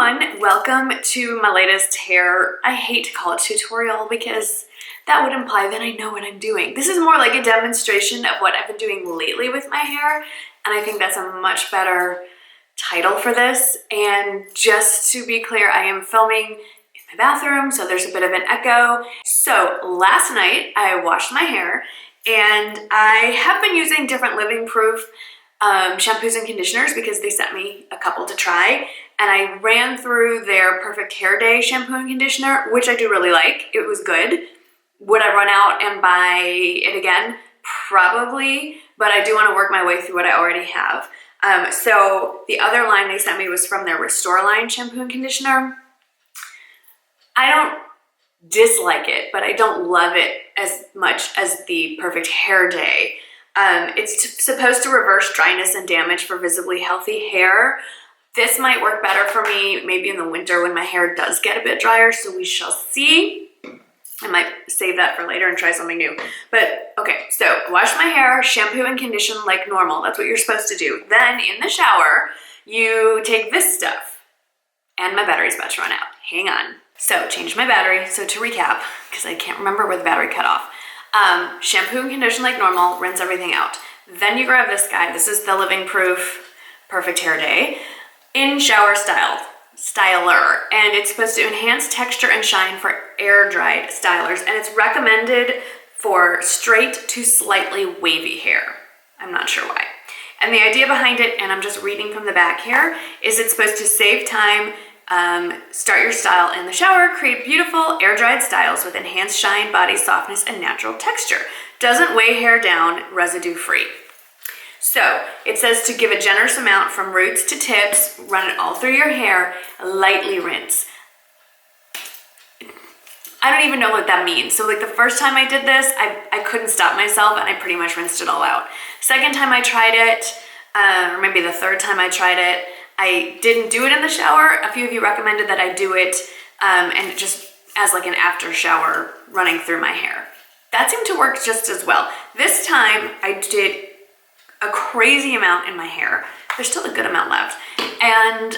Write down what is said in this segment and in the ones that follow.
everyone, welcome to my latest hair, I hate to call it tutorial because that would imply that I know what I'm doing. This is more like a demonstration of what I've been doing lately with my hair, and I think that's a much better title for this. And just to be clear, I am filming in my bathroom, so there's a bit of an echo. So last night I washed my hair, and I have been using different Living Proof shampoos and conditioners because they sent me a couple to try, and I ran through their Perfect Hair Day shampoo and conditioner, which I do really like. It was good. Would I run out and buy it again? Probably, but I do want to work my way through what I already have. So the other line they sent me was from their Restore line shampoo and conditioner. I don't dislike it, but I don't love it as much as the Perfect Hair Day. It's supposed to reverse dryness and damage for visibly healthy hair. This might work better for me maybe in the winter when my hair does get a bit drier, so we shall see. I might save that for later and try something new. But okay, so wash my hair, shampoo and condition like normal. That's what you're supposed to do. Then in the shower, you take this stuff. And my battery's about to run out. Hang on. So change my battery. So to recap, because I can't remember where the battery cut off. Shampoo and condition like normal, rinse everything out. Then you grab this guy. This is the Living Proof Perfect Hair Day in shower styler, and it's supposed to enhance texture and shine for air dried stylers, and it's recommended for straight to slightly wavy hair. I'm not sure why. And the idea behind it, and I'm just reading from the back here, is it's supposed to save time, start your style in the shower, create beautiful air-dried styles with enhanced shine, body softness, and natural texture. Doesn't weigh hair down, residue-free. So it says to give a generous amount from roots to tips, run it all through your hair, lightly rinse. I don't even know what that means. So like the first time I did this, I couldn't stop myself and I pretty much rinsed it all out. Second time I tried it, or maybe the third time I tried it, I didn't do it in the shower. A few of you recommended that I do it and just as like an after shower running through my hair. That seemed to work just as well. This time I did a crazy amount in my hair. There's still a good amount left. And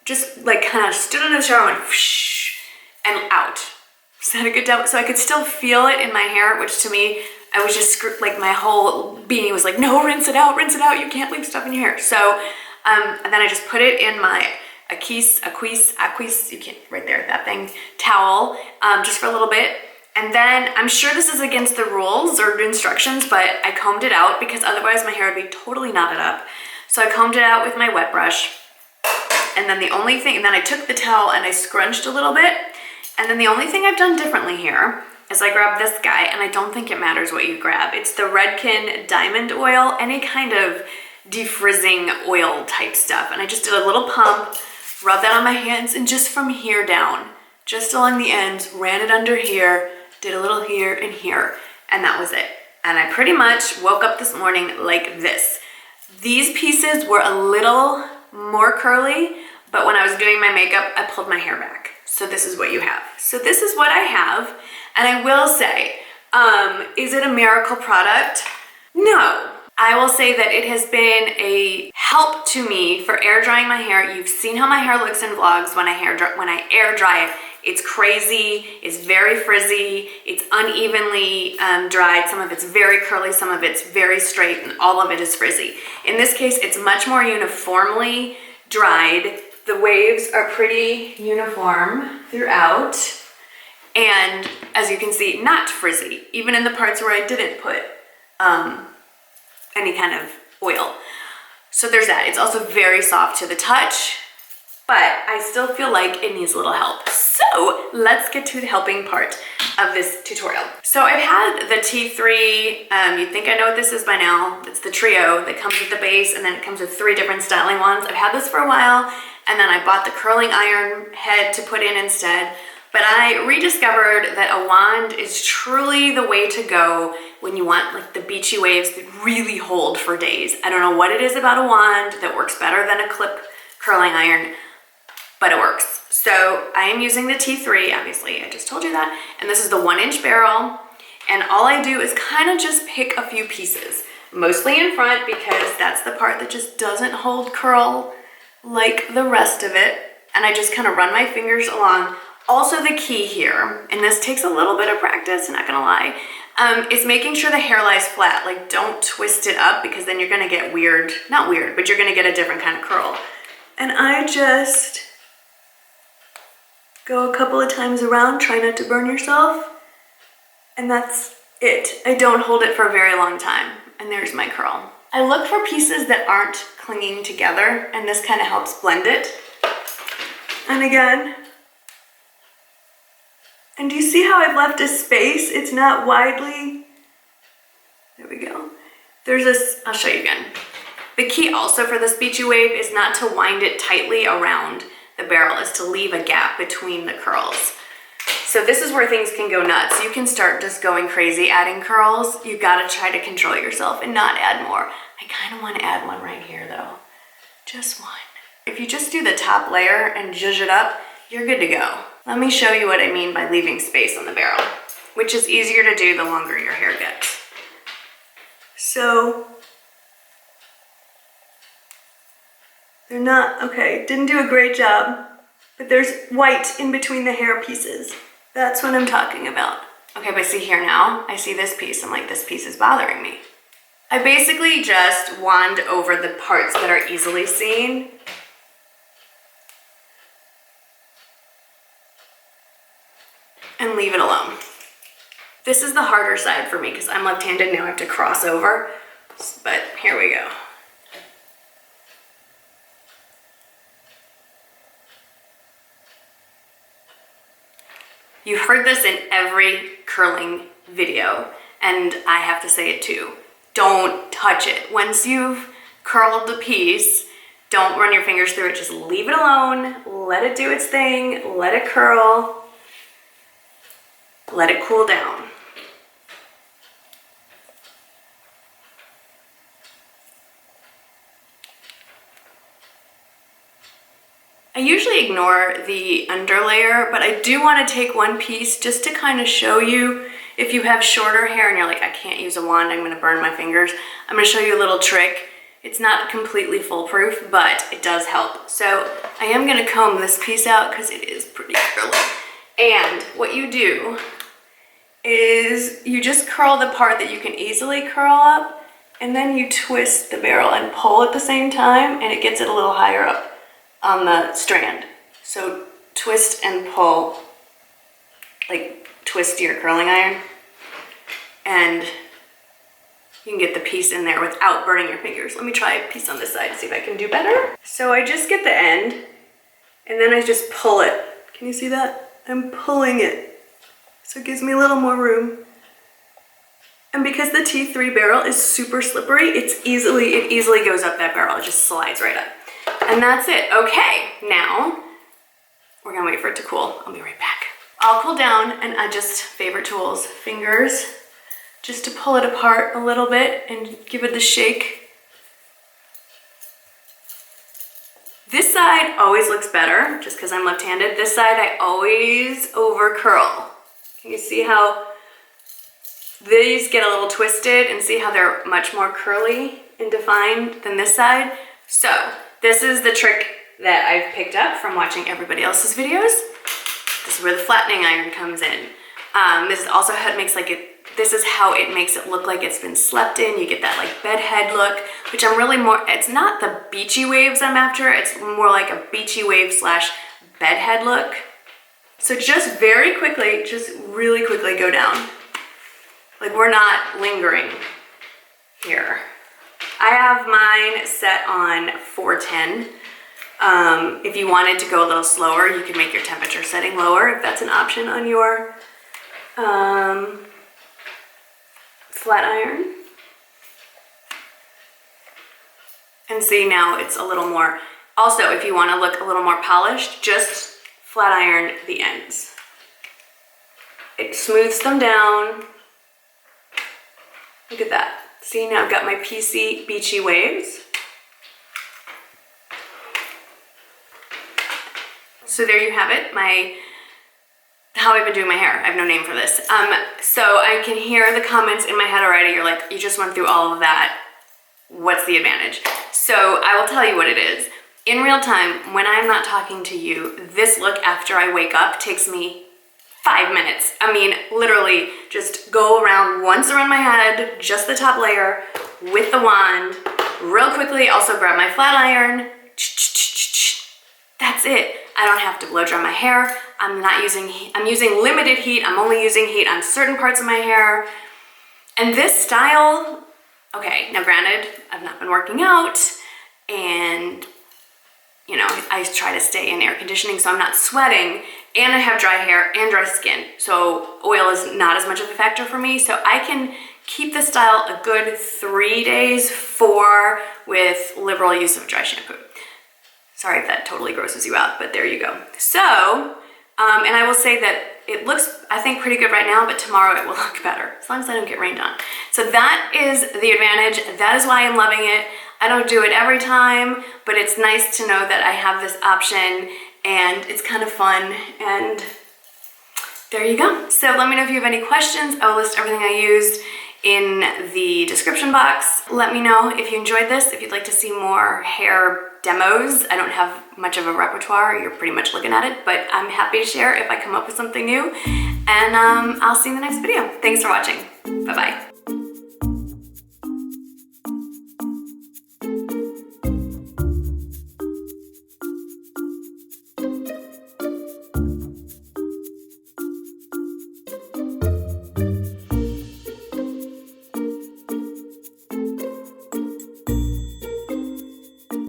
just like kind of stood in the shower and went whoosh, and out. Is that a good demo? So I could still feel it in my hair, which to me, I was just like my whole being was like, no, rinse it out, you can't leave stuff in your hair. So, and then I just put it in my Aquis, you can't, right there, that thing, towel, just for a little bit. And then I'm sure this is against the rules or instructions, but I combed it out because otherwise my hair would be totally knotted up. So I combed it out with my wet brush. And then I took the towel and I scrunched a little bit. And then the only thing I've done differently here is I grabbed this guy, and I don't think it matters what you grab. It's the Redken Diamond Oil, any kind of defrizzing oil type stuff. And I just did a little pump, rubbed that on my hands, and just from here down, just along the ends, ran it under here, did a little here and here, and that was it. And I pretty much woke up this morning like this. These pieces were a little more curly, but when I was doing my makeup, I pulled my hair back. So this is what you have. So this is what I have, and I will say, is it a miracle product? No. I will say that it has been a help to me for air drying my hair. You've seen how my hair looks in vlogs when I air dry it. It's crazy, it's very frizzy, it's unevenly dried. Some of it's very curly, some of it's very straight, and all of it is frizzy. In this case, it's much more uniformly dried. The waves are pretty uniform throughout. And as you can see, not frizzy, even in the parts where I didn't put any kind of oil. So there's that. It's also very soft to the touch, but I still feel like it needs a little help. So let's get to the helping part of this tutorial. So I've had the T3, you'd think I know what this is by now. It's the trio that comes with the base, and then it comes with 3 different styling wands. I've had this for a while, and then I bought the curling iron head to put in instead. But I rediscovered that a wand is truly the way to go when you want like the beachy waves that really hold for days. I don't know what it is about a wand that works better than a clip curling iron, but it works. So I am using the T3, obviously, I just told you that. And this is the 1-inch barrel. And all I do is kind of just pick a few pieces, mostly in front because that's the part that just doesn't hold curl like the rest of it, and I just kind of run my fingers along. Also the key here, and this takes a little bit of practice, not gonna lie, is making sure the hair lies flat. Like, don't twist it up because then you're gonna get weird, not weird, but you're gonna get a different kind of curl. And I just go a couple of times around, try not to burn yourself, and that's it. I don't hold it for a very long time, and there's my curl. I look for pieces that aren't clinging together, and this kind of helps blend it. And again, and do you see how I've left a space? It's not widely, there we go. There's this, I'll show you again. The key also for this beachy wave is not to wind it tightly around the barrel, is to leave a gap between the curls. So this is where things can go nuts. You can start just going crazy adding curls. You've got to try to control yourself and not add more. I kind of want to add one right here though, just one. If you just do the top layer and zhuzh it up, you're good to go. Let me show you what I mean by leaving space on the barrel, which is easier to do the longer your hair gets. So, they're not, okay, didn't do a great job, but there's white in between the hair pieces. That's what I'm talking about. Okay, but see here now, I see this piece, I'm like, this piece is bothering me. I basically just wand over the parts that are easily seen. And leave it alone. This is the harder side for me because I'm left-handed, now I have to cross over, but here we go. You've heard this in every curling video, and I have to say it too. Don't touch it. Once you've curled the piece, don't run your fingers through it, just leave it alone, let it do its thing, let it curl. Let it cool down. I usually ignore the underlayer, but I do want to take one piece just to kind of show you if you have shorter hair and you're like, I can't use a wand, I'm going to burn my fingers. I'm going to show you a little trick. It's not completely foolproof, but it does help. So I am going to comb this piece out because it is pretty curly. And what you do is you just curl the part that you can easily curl up, and then you twist the barrel and pull at the same time, and it gets it a little higher up on the strand. So twist and pull, like twist your curling iron, and you can get the piece in there without burning your fingers. Let me try a piece on this side, see if I can do better. So I just get the end, and then I just pull it. Can you see that? I'm pulling it. So it gives me a little more room. And because the T3 barrel is super slippery, it easily goes up that barrel. It just slides right up. And that's it. Okay, now we're gonna wait for it to cool. I'll be right back. I'll cool down, and I just, favorite tools, fingers, just to pull it apart a little bit and give it the shake. This side always looks better, just because I'm left-handed. This side I always over curl. Can you see how these get a little twisted and see how they're much more curly and defined than this side? So this is the trick that I've picked up from watching everybody else's videos. This is where the flattening iron comes in. This is also how it makes this is how it makes it look like it's been slept in. You get that like bed head look, which I'm really more, it's not the beachy waves I'm after, it's more like a beachy wave / bed head look. So just very quickly, just really quickly go down. Like we're not lingering here. I have mine set on 410. If you wanted to go a little slower, you can make your temperature setting lower if that's an option on your flat iron. And see, now it's a little more, also if you want to look a little more polished, just flat iron the ends. It smooths them down. Look at that. See, now I've got my PC beachy waves. So there you have it, how I've been doing my hair. I have no name for this. So I can hear the comments in my head already. You're like, you just went through all of that. What's the advantage? So I will tell you what it is. in real time, when I'm not talking to you, this look after I wake up takes me 5 minutes. I mean, literally just go around once around my head, just the top layer with the wand, real quickly. Also grab my flat iron. That's it. I don't have to blow dry my hair. I'm using limited heat. I'm only using heat on certain parts of my hair. And this style, okay, now granted, I've not been working out and you know, I try to stay in air conditioning so I'm not sweating, and I have dry hair and dry skin. So oil is not as much of a factor for me. So I can keep this style a good 3 days, 4 with liberal use of dry shampoo. Sorry if that totally grosses you out, but there you go. So, and I will say that it looks, I think, pretty good right now, but tomorrow it will look better, as long as I don't get rained on. So that is the advantage. That is why I'm loving it. I don't do it every time, but it's nice to know that I have this option and it's kind of fun, and there you go. So let me know if you have any questions. I will list everything I used in the description box. Let me know if you enjoyed this, if you'd like to see more hair demos. I don't have much of a repertoire, you're pretty much looking at it, but I'm happy to share if I come up with something new. And I'll see you in the next video. Thanks for watching. Bye-bye.